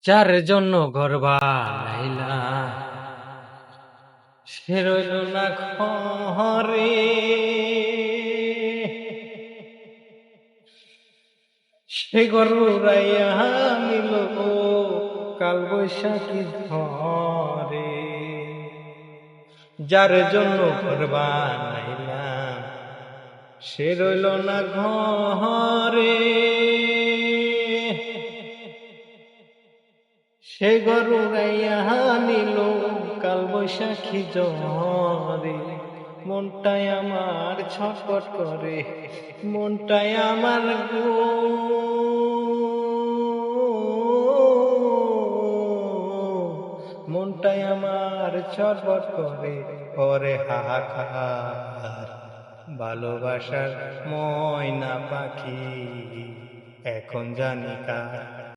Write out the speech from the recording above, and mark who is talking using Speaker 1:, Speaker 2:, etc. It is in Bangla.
Speaker 1: যার জন্য ঘর বানাইলাম সে রইল না ঘরে। সে ঘর উড়াইয়া নিল কাল বৈশাখী ঝড়ে। যার জন্য ঘর বানাইলাম সে রইল না ঘরে। সে ঘর উড়াইয়া নিল কাল বৈশাখী ঝড়ে। মনটাই আমার ছটফট করে, মনটাই আমার গো, মনটাই আমার ছটফট করে, ওরে হাহাকার। ভালোবাসার ময়না পাখি এখন জানি কার।